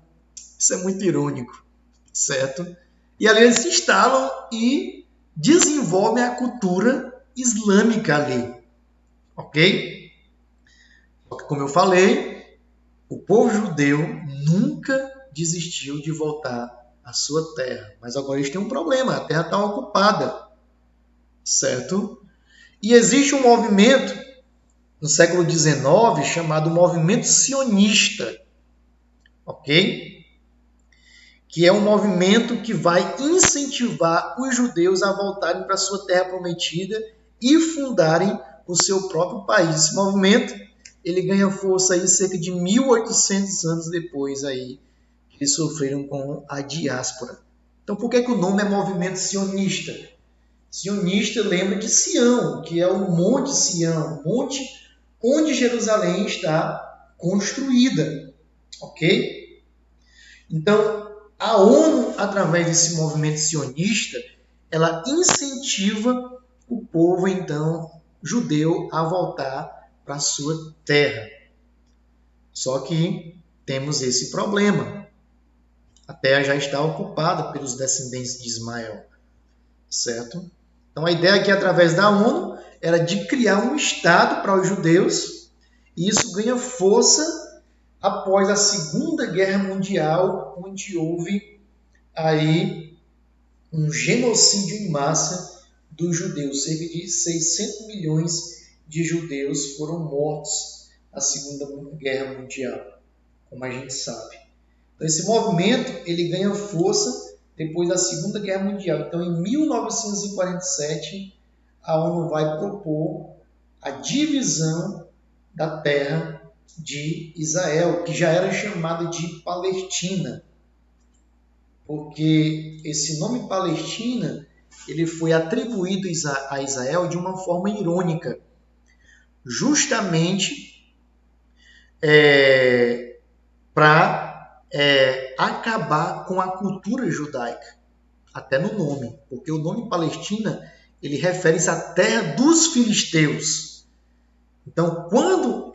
Speaker 1: Isso é muito irônico, certo? E ali eles se instalam e desenvolvem a cultura islâmica ali, ok? Como eu falei, o povo judeu nunca desistiu de voltar à sua terra, mas agora eles têm um problema, a terra está ocupada, certo? E existe um movimento no século XIX chamado movimento sionista, ok? Que é um movimento que vai incentivar os judeus a voltarem para a sua terra prometida e fundarem o seu próprio país. Esse movimento ele ganha força aí cerca de 1.800 anos depois aí que eles sofreram com a diáspora. Então, por que o nome é movimento sionista? Sionista lembra de Sião, que é o Monte Sião, o monte onde Jerusalém está construída, ok? Então, a ONU, através desse movimento sionista, ela incentiva o povo, então, judeu a voltar para a sua terra. Só que temos esse problema. A terra já está ocupada pelos descendentes de Ismael, certo? Então a ideia aqui através da ONU era de criar um Estado para os judeus, e isso ganha força após a Segunda Guerra Mundial, onde houve aí um genocídio em massa dos judeus. Cerca de 600 milhões de judeus foram mortos na Segunda Guerra Mundial, como a gente sabe. Então esse movimento ele ganha força depois da Segunda Guerra Mundial. Então em 1947 a ONU vai propor a divisão da terra de Israel, que já era chamada de Palestina, porque esse nome Palestina ele foi atribuído a Israel de uma forma irônica, justamente para acabar com a cultura judaica, até no nome, porque o nome Palestina ele refere-se à terra dos filisteus. Então, quando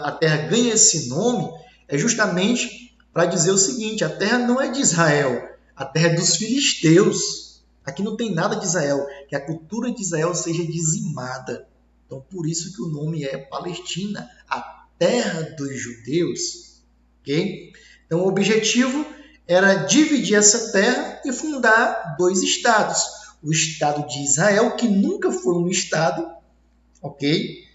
Speaker 1: a terra ganha esse nome, é justamente para dizer o seguinte: a terra não é de Israel, a terra é dos filisteus. Aqui não tem nada de Israel, que a cultura de Israel seja dizimada. Então, por isso que o nome é Palestina, a terra dos judeus. Okay? Então, o objetivo era dividir essa terra e fundar 2 estados. O Estado de Israel, que nunca foi um Estado, ok?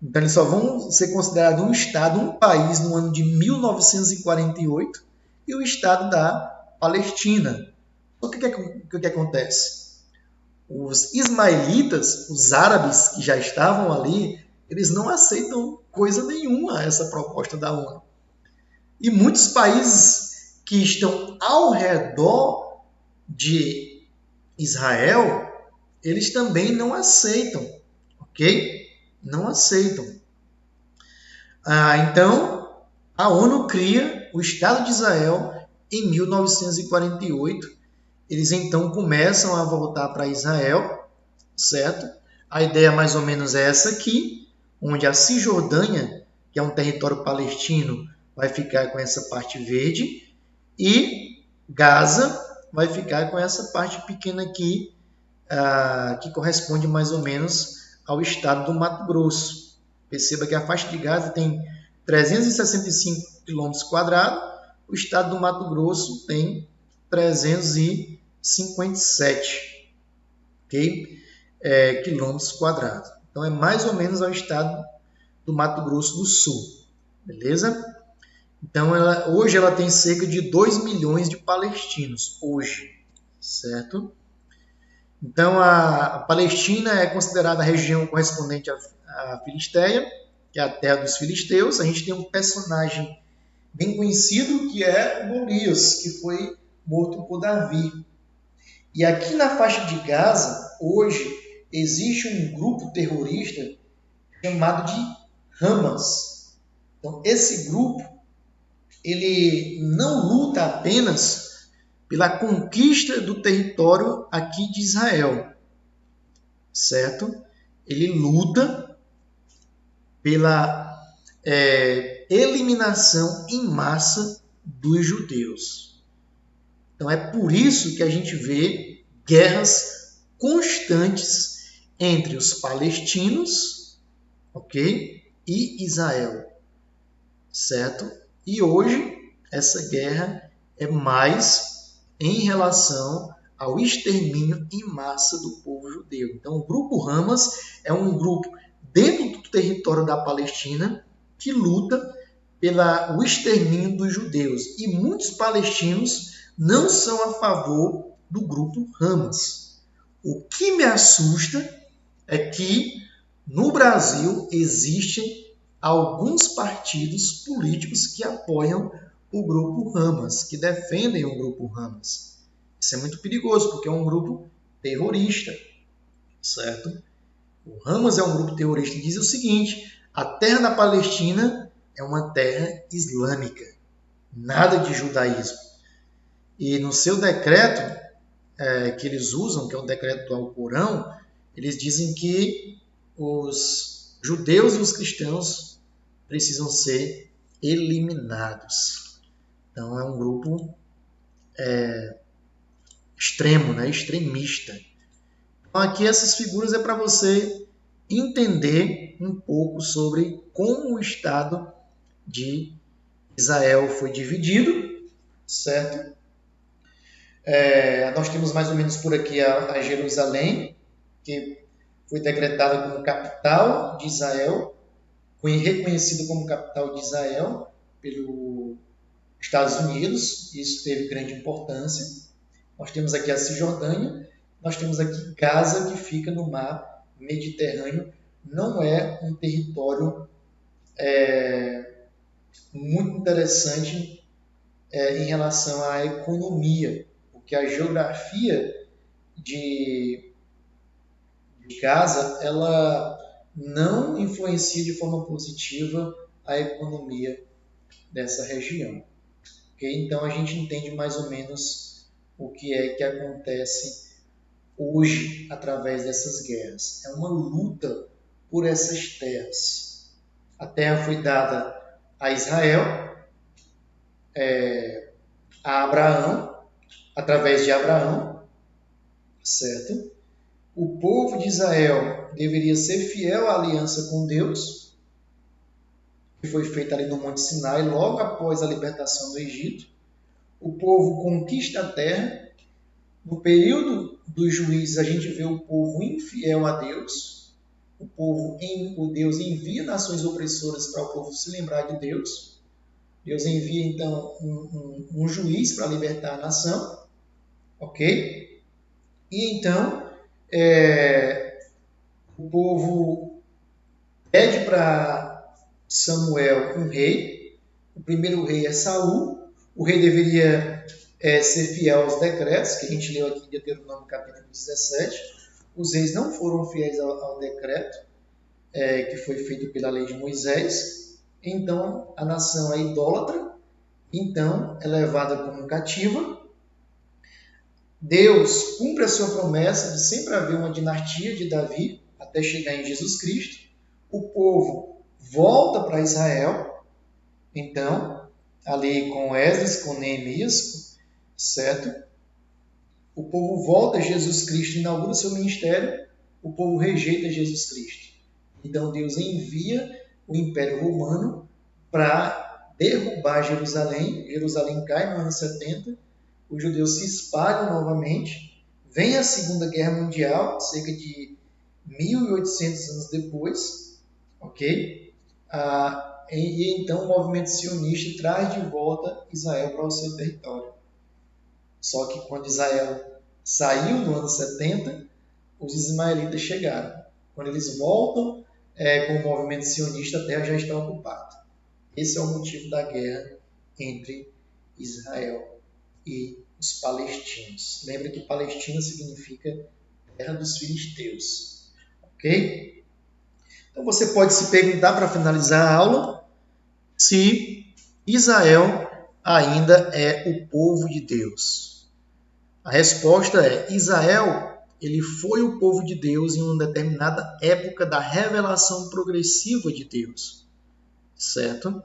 Speaker 1: Então, eles só vão ser considerados um Estado, um país, no ano de 1948, e o Estado da Palestina. Então, o que acontece? Os ismaelitas, os árabes que já estavam ali, eles não aceitam coisa nenhuma a essa proposta da ONU. E muitos países que estão ao redor de Israel, eles também não aceitam, ok? Não aceitam. Então, a ONU cria o Estado de Israel em 1948. Eles então começam a voltar para Israel, certo? A ideia mais ou menos é essa aqui, onde a Cisjordânia, que é um território palestino, vai ficar com essa parte verde, e Gaza vai ficar com essa parte pequena aqui, que corresponde mais ou menos ao estado do Mato Grosso. Perceba que a faixa de Gaza tem 365 quilômetros quadrados, o estado do Mato Grosso tem 357 quilômetros quadrados. Então é mais ou menos ao estado do Mato Grosso do Sul. Beleza? Então, hoje ela tem cerca de 2 milhões de palestinos, hoje, certo? Então, a Palestina é considerada a região correspondente à Filistéia, que é a terra dos filisteus. A gente tem um personagem bem conhecido, que é Golias, que foi morto por Davi. E aqui na faixa de Gaza, hoje, existe um grupo terrorista chamado de Hamas. Então, esse grupo ele não luta apenas pela conquista do território aqui de Israel, certo? Ele luta pela eliminação em massa dos judeus. Então é por isso que a gente vê guerras constantes entre os palestinos, ok? E Israel, certo? E hoje, essa guerra é mais em relação ao extermínio em massa do povo judeu. Então, o grupo Hamas é um grupo dentro do território da Palestina que luta pelo extermínio dos judeus. E muitos palestinos não são a favor do grupo Hamas. O que me assusta é que no Brasil existem alguns partidos políticos que apoiam o grupo Hamas, que defendem o grupo Hamas. Isso é muito perigoso, porque é um grupo terrorista, certo? O Hamas é um grupo terrorista que diz o seguinte: a terra da Palestina é uma terra islâmica, nada de judaísmo. E no seu decreto que eles usam, que é o decreto do Alcorão, eles dizem que os judeus e os cristãos precisam ser eliminados. Então é um grupo extremo, né? Extremista. Então aqui essas figuras é para você entender um pouco sobre como o Estado de Israel foi dividido, certo? Nós temos mais ou menos por aqui a Jerusalém, que foi decretada como capital de Israel, foi reconhecida como capital de Israel pelos Estados Unidos, isso teve grande importância. Nós temos aqui a Cisjordânia, nós temos aqui Gaza, que fica no mar Mediterrâneo, não é um território muito interessante em relação à economia, porque a geografia de Gaza ela não influencia de forma positiva a economia dessa região. Okay? Então a gente entende mais ou menos o que é que acontece hoje através dessas guerras. É uma luta por essas terras. A terra foi dada a Israel, a Abraão, através de Abraão, certo? O povo de Israel deveria ser fiel à aliança com Deus, que foi feita ali no Monte Sinai, logo após a libertação do Egito. O povo conquista a terra. No período dos juízes, a gente vê o povo infiel a Deus. O Deus envia nações opressoras para o povo se lembrar de Deus. Deus envia, então, um juiz para libertar a nação. Ok? E, então, o povo pede para Samuel um rei. O primeiro rei é Saul. O rei deveria ser fiel aos decretos, que a gente leu aqui em Deuteronômio capítulo 17. Os reis não foram fiéis ao decreto que foi feito pela lei de Moisés. Então, a nação é idólatra. Então, é levada como cativa. Deus cumpre a sua promessa de sempre haver uma dinastia de Davi, até chegar em Jesus Cristo. O povo volta para Israel. Então, ali com Esdras, com Neemias, certo? O povo volta a Jesus Cristo, inaugura seu ministério, o povo rejeita Jesus Cristo. Então Deus envia o Império Romano para derrubar Jerusalém. Jerusalém cai no ano 70, os judeus se espalham novamente, vem a Segunda Guerra Mundial, cerca de 1800 anos depois, ok? E então o movimento sionista traz de volta Israel para o seu território. Só que quando Israel saiu no ano 70, os ismaelitas chegaram. Quando eles voltam com o movimento sionista, a terra já está ocupada. Esse é o motivo da guerra entre Israel e os palestinos. Lembra que Palestina significa terra dos filisteus. Ok? Então você pode se perguntar, para finalizar a aula, se Israel ainda é o povo de Deus. A resposta é: Israel, ele foi o povo de Deus em uma determinada época da revelação progressiva de Deus, certo?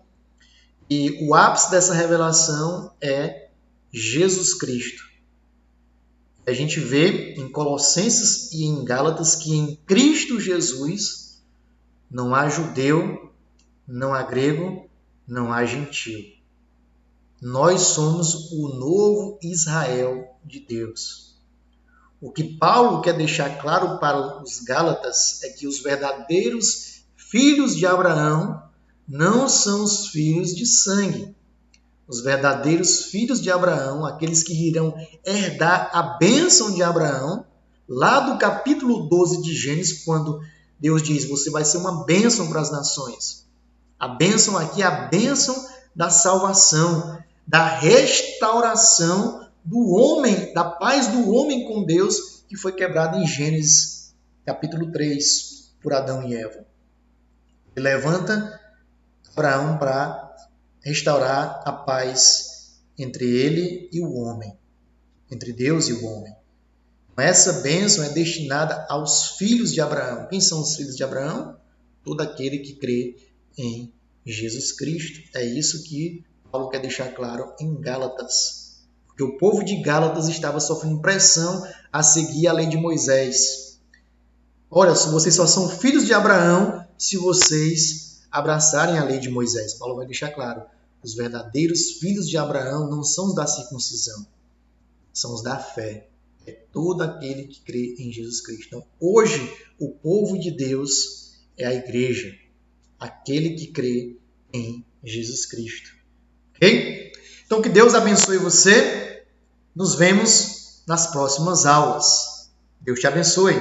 Speaker 1: E o ápice dessa revelação é Jesus Cristo. A gente vê em Colossenses e em Gálatas que em Cristo Jesus não há judeu, não há grego, não há gentil. Nós somos o novo Israel de Deus. O que Paulo quer deixar claro para os Gálatas é que os verdadeiros filhos de Abraão não são os filhos de sangue. Os verdadeiros filhos de Abraão, aqueles que irão herdar a bênção de Abraão, lá do capítulo 12 de Gênesis, quando Deus diz: você vai ser uma bênção para as nações. A bênção aqui é a bênção da salvação, da restauração do homem, da paz do homem com Deus, que foi quebrada em Gênesis capítulo 3, por Adão e Eva. E levanta Abraão para restaurar a paz entre ele e o homem, entre Deus e o homem. Essa bênção é destinada aos filhos de Abraão. Quem são os filhos de Abraão? Todo aquele que crê em Jesus Cristo. É isso que Paulo quer deixar claro em Gálatas. Porque o povo de Gálatas estava sofrendo pressão a seguir a lei de Moisés. Olha, se vocês só são filhos de Abraão se vocês abraçarem a lei de Moisés. Paulo vai deixar claro, os verdadeiros filhos de Abraão não são os da circuncisão, são os da fé. É todo aquele que crê em Jesus Cristo. Então, hoje, o povo de Deus é a igreja, aquele que crê em Jesus Cristo. Ok? Então, que Deus abençoe você. Nos vemos nas próximas aulas. Deus te abençoe.